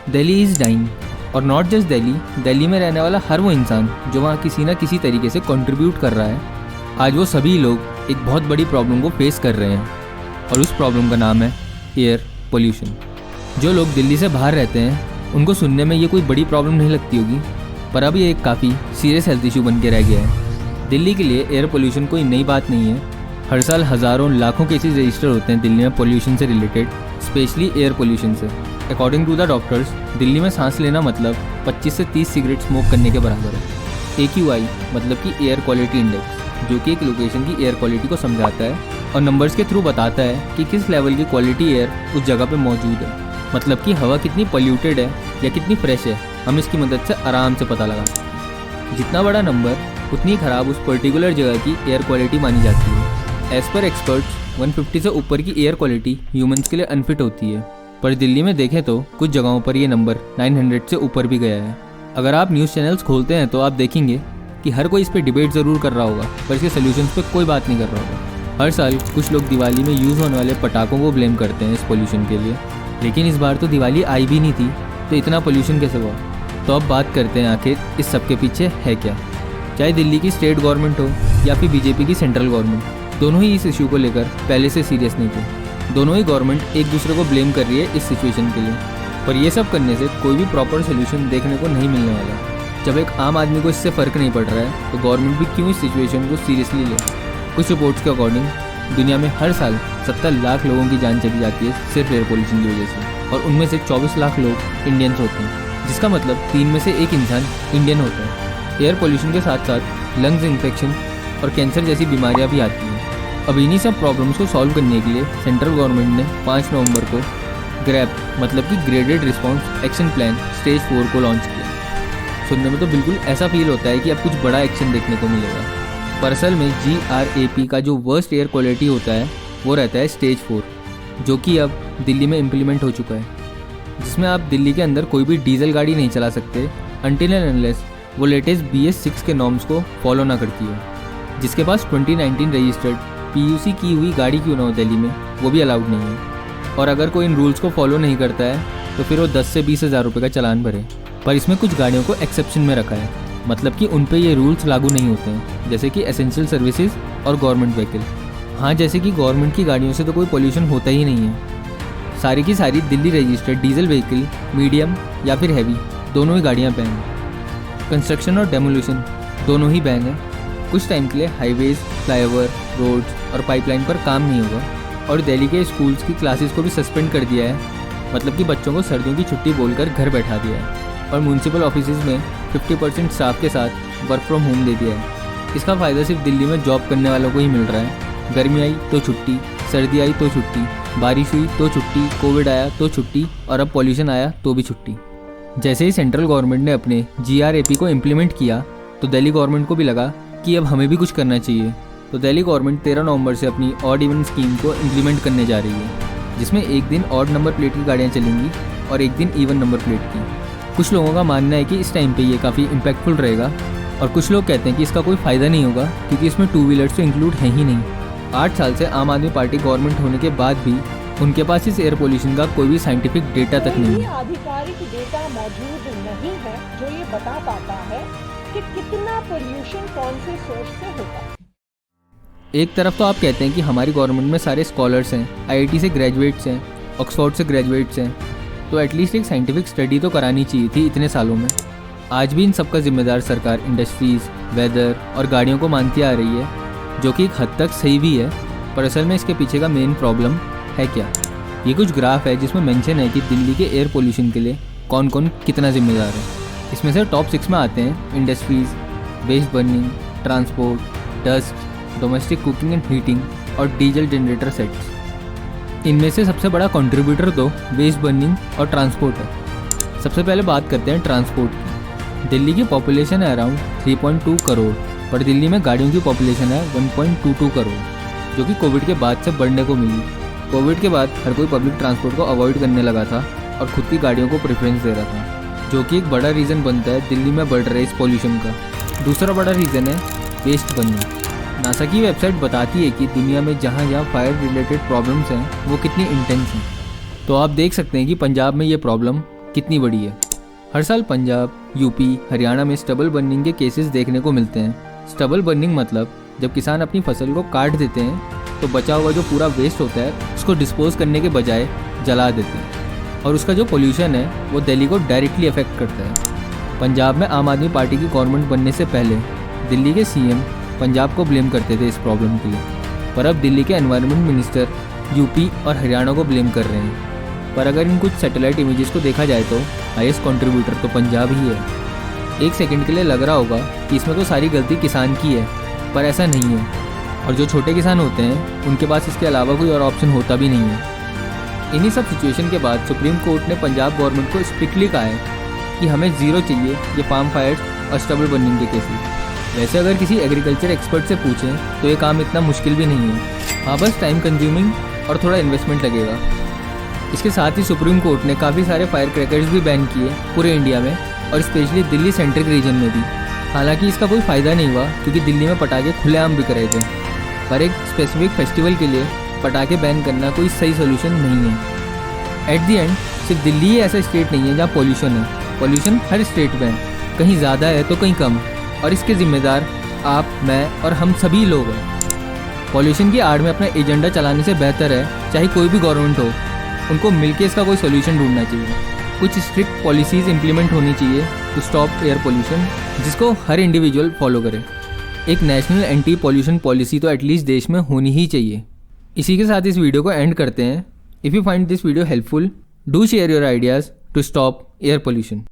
Delhi is dying, और not just Delhi, Delhi में रहने वाला हर वो इंसान जो वहाँ किसी ना किसी तरीके से कंट्रीब्यूट कर रहा है। आज वो सभी लोग एक बहुत बड़ी प्रॉब्लम को फेस कर रहे हैं, और उस प्रॉब्लम का नाम है एयर पोल्यूशन। जो लोग दिल्ली से बाहर रहते हैं उनको सुनने में ये कोई बड़ी प्रॉब्लम नहीं लगती होगी, पर अब ये एक काफ़ी सीरियस हेल्थ इशू बन के रह गया है। दिल्ली के लिए एयर पोल्यूशन कोई नई बात नहीं है। हर साल हज़ारों लाखों केसेस रजिस्टर होते हैं दिल्ली में पोल्यूशन से रिलेटेड, स्पेशली एयर पोल्यूशन से। According to the doctors, Delhi में सांस लेना मतलब 25 से 30 सिगरेट स्मोक करने के बराबर है। AQI मतलब कि एयर क्वालिटी इंडेक्स, जो कि एक लोकेशन की एयर क्वालिटी को समझाता है और नंबर्स के थ्रू बताता है कि किस लेवल की क्वालिटी एयर उस जगह पे मौजूद है। मतलब कि हवा कितनी पोल्यूटेड है या कितनी फ्रेश है, हम इसकी मदद से आराम से पता लगा सकते हैं। जितना बड़ा नंबर उतनी ख़राब उस पर्टिकुलर जगह की एयर क्वालिटी मानी जाती है। एज़ पर एक्सपर्ट्स 150 से ऊपर की एयर क्वालिटी ह्यूमंस के लिए अनफिट होती है, पर दिल्ली में देखें तो कुछ जगहों पर ये नंबर 900 से ऊपर भी गया है। अगर आप न्यूज़ चैनल्स खोलते हैं तो आप देखेंगे कि हर कोई इस पर डिबेट ज़रूर कर रहा होगा, पर इसके सोल्यूशंस पे कोई बात नहीं कर रहा होगा। हर साल कुछ लोग दिवाली में यूज़ होने वाले पटाखों को ब्लेम करते हैं इस पोल्यूशन के लिए, लेकिन इस बार तो दिवाली आई भी नहीं थी, तो इतना पोल्यूशन कैसे हुआ? तो अब बात करते हैं आखिर इस सब के पीछे है क्या। चाहे दिल्ली की स्टेट गवर्नमेंट हो या फिर BJP की सेंट्रल गवर्नमेंट, दोनों ही इस इशू को लेकर पहले से सीरियस नहीं थे। दोनों ही गवर्नमेंट एक दूसरे को ब्लेम कर रही है इस सिचुएशन के लिए, पर यह सब करने से कोई भी प्रॉपर सोल्यूशन देखने को नहीं मिलने वाला। जब एक आम आदमी को इससे फ़र्क नहीं पड़ रहा है तो गवर्नमेंट भी क्यों इस सिचुएशन को सीरियसली ले। कुछ रिपोर्ट्स के अकॉर्डिंग दुनिया में हर साल 70 लाख लोगों की जान चली जाती है सिर्फ एयर पोल्यूशन की वजह से, और उनमें से 24 लाख लोग इंडियंस होते हैं, जिसका मतलब 3 में से 1 इंसान इंडियन होता है। एयर पोल्यूशन के साथ साथ लंग्स इन्फेक्शन और कैंसर जैसी बीमारियां भी आती हैं। अब इन्हीं सब प्रॉब्लम्स को सॉल्व करने के लिए सेंट्रल गवर्नमेंट ने 5 नवंबर को ग्रैप मतलब कि graded response action plan stage 4 को लॉन्च किया। सुनने में तो बिल्कुल ऐसा फील होता है कि अब कुछ बड़ा एक्शन देखने को मिलेगा, पर असल में GRAP का जो वर्स्ट एयर क्वालिटी होता है वो रहता है स्टेज 4, जो कि अब दिल्ली में इम्प्लीमेंट हो चुका है, जिसमें आप दिल्ली के अंदर कोई भी डीजल गाड़ी नहीं चला सकते अनटिल एंड अनलेस वो लेटेस्ट BS6 के नॉर्म्स को फॉलो ना करती हो। जिसके पास 2019 रजिस्टर्ड PUC की हुई गाड़ी क्यों ना हो दिल्ली में, वो भी अलाउड नहीं है। और अगर कोई इन रूल्स को फॉलो नहीं करता है तो फिर वो 10 से 20 हज़ार रुपये का चालान भरे। पर इसमें कुछ गाड़ियों को एक्सेप्शन में रखा है, मतलब कि उन पे ये रूल्स लागू नहीं होते हैं, जैसे कि एसेंशियल सर्विसेज और गवर्नमेंट व्हीकल। हाँ, जैसे कि गवर्नमेंट की गाड़ियों से तो कोई पोल्यूशन होता ही नहीं है। सारी की सारी Delhi registered diesel vehicle, medium या फिर हैवी, दोनों ही गाड़ियाँ बैन हैं। कंस्ट्रक्शन और डेमोलिशन दोनों ही बैन है। कुछ टाइम के लिए हाईवेज, फ्लाईओवर, रोड्स और पाइपलाइन पर काम नहीं होगा, और दिल्ली के स्कूल्स की क्लासेस को भी सस्पेंड कर दिया है, मतलब कि बच्चों को सर्दियों की छुट्टी बोलकर घर बैठा दिया है। और म्यूनसिपल ऑफिसेज में 50% स्टाफ के साथ वर्क फ्रॉम होम दे दिया है। इसका फ़ायदा सिर्फ दिल्ली में जॉब करने वालों को ही मिल रहा है। गर्मी आई तो छुट्टी, सर्दी आई तो छुट्टी, बारिश हुई तो छुट्टी, कोविड आया तो छुट्टी, और अब पॉल्यूशन आया तो भी छुट्टी। जैसे ही सेंट्रल गवर्नमेंट ने अपने GRAP को इम्प्लीमेंट किया तो दिल्ली गवर्नमेंट को भी लगा कि अब हमें भी कुछ करना चाहिए। तो दिल्ली गवर्नमेंट 13 नवंबर से अपनी ऑड इवन स्कीम को इम्प्लीमेंट करने जा रही है, जिसमें एक दिन ऑड नंबर प्लेट की गाड़ियाँ चलेंगी और एक दिन इवन नंबर प्लेट की। कुछ लोगों का मानना है कि इस टाइम पे ये काफ़ी इम्पैक्टफुल रहेगा, और कुछ लोग कहते हैं कि इसका कोई फ़ायदा नहीं होगा क्योंकि इसमें 2 व्हीलर्स तो इंक्लूड है ही नहीं। 8 साल से आम आदमी पार्टी गवर्नमेंट होने के बाद भी उनके पास इस एयर पोल्यूशन का कोई भी साइंटिफिक डेटा तक नहीं है। आधिकारिक डेटा मौजूद नहीं है जो ये बता पाता है कि कितना पोल्यूशन कौन से सोर्स से होता है। एक तरफ तो आप कहते हैं कि हमारी गवर्नमेंट में सारे स्कॉलर्स हैं, IIT से ग्रेजुएट्स हैं, ऑक्सफोर्ड से ग्रेजुएट्स हैं, तो एटलीस्ट एक साइंटिफिक स्टडी तो करानी चाहिए थी इतने सालों में। आज भी इन सबका जिम्मेदार सरकार इंडस्ट्रीज़, वेदर और गाड़ियों को मानती आ रही है, जो कि एक हद तक सही भी है, पर असल में इसके पीछे का मेन प्रॉब्लम है क्या। ये कुछ ग्राफ है जिसमें मेंशन है कि दिल्ली के एयर पोल्यूशन के लिए कौन कौन कितना जिम्मेदार है। इसमें से टॉप 6 में आते हैं industries, waste burning, transport, dust, domestic cooking and heating और डीजल जनरेटर सेट्स। इनमें से सबसे बड़ा कंट्रीब्यूटर तो वेस्ट बर्निंग और ट्रांसपोर्ट है। सबसे पहले बात करते हैं ट्रांसपोर्ट की। दिल्ली की पॉपुलेशन है अराउंड 3.2 करोड़, पर दिल्ली में गाड़ियों की पॉपुलेशन है 1.22 करोड़, जो कि कोविड के बाद से बढ़ने को मिली। कोविड के बाद हर कोई पब्लिक ट्रांसपोर्ट को अवॉइड करने लगा था और खुद की गाड़ियों को प्रेफरेंस दे रहा था, जो कि एक बड़ा रीज़न बनता है दिल्ली में बढ़ रहे इस पॉल्यूशन का। दूसरा बड़ा रीज़न है वेस्ट बर्निंग। नासा की वेबसाइट बताती है कि दुनिया में जहाँ जहाँ फायर रिलेटेड प्रॉब्लम्स हैं वो कितनी इंटेंस हैं। तो आप देख सकते हैं कि पंजाब में ये प्रॉब्लम कितनी बड़ी है। हर साल पंजाब, यूपी, हरियाणा में स्टबल बर्निंग के केसेस देखने को मिलते हैं। स्टबल बर्निंग मतलब जब किसान अपनी फसल को काट देते हैं तो बचा हुआ जो पूरा वेस्ट होता है उसको डिस्पोज करने के बजाय जला देते हैं, और उसका जो पोल्यूशन है वो दिल्ली को डायरेक्टली अफेक्ट करता है। पंजाब में आम आदमी पार्टी की गवर्नमेंट बनने से पहले दिल्ली के सीएम पंजाब को ब्लेम करते थे इस प्रॉब्लम के लिए, पर अब दिल्ली के एनवायरनमेंट मिनिस्टर यूपी और हरियाणा को ब्लेम कर रहे हैं। पर अगर इन कुछ सैटेलाइट इमेजेस को देखा जाए तो हाईएस्ट कंट्रीब्यूटर तो पंजाब ही है। एक सेकंड के लिए लग रहा होगा कि इसमें तो सारी गलती किसान की है, पर ऐसा नहीं है। और जो छोटे किसान होते हैं उनके पास इसके अलावा कोई और ऑप्शन होता भी नहीं है। इन्हीं सब सिचुएशन के बाद सुप्रीम कोर्ट ने पंजाब गवर्नमेंट को स्ट्रिक्टली कहा है कि हमें ज़ीरो चाहिए ये पाम फायर्स और स्टबल बर्निंग के केसेस। वैसे अगर किसी एग्रीकल्चर एक्सपर्ट से पूछें तो ये काम इतना मुश्किल भी नहीं है। हाँ, बस टाइम कंज्यूमिंग और थोड़ा इन्वेस्टमेंट लगेगा। इसके साथ ही सुप्रीम कोर्ट ने काफ़ी सारे फायर क्रैकर्स भी बैन किए पूरे इंडिया में, और स्पेशली दिल्ली सेंट्रिक रीजन में भी। हालांकि इसका कोई फ़ायदा नहीं हुआ क्योंकि दिल्ली में पटाखे खुलेआम बिक रहे थे, पर एक स्पेसिफिक फेस्टिवल के लिए पटाखे बैन करना कोई सही सोल्यूशन नहीं है। एट दी एंड सिर्फ दिल्ली ही ऐसा स्टेट नहीं है जहाँ पॉल्यूशन है। पॉल्यूशन हर स्टेट में है, कहीं ज़्यादा है तो कहीं कम, और इसके जिम्मेदार आप, मैं और हम सभी लोग हैं। पॉल्यूशन की आड़ में अपना एजेंडा चलाने से बेहतर है चाहे कोई भी गवर्नमेंट हो, उनको मिलकर इसका कोई सोल्यूशन ढूंढना चाहिए। कुछ स्ट्रिक्ट पॉलिसीज़ इंप्लीमेंट होनी चाहिए टू स्टॉप एयर पोल्यूशन, जिसको हर इंडिविजुअल फॉलो करे। एक नेशनल एंटी पॉल्यूशन पॉलिसी तो एटलीस्ट देश में होनी ही चाहिए। इसी के साथ इस वीडियो को एंड करते हैं। If you find this video helpful, do share your ideas to stop air pollution.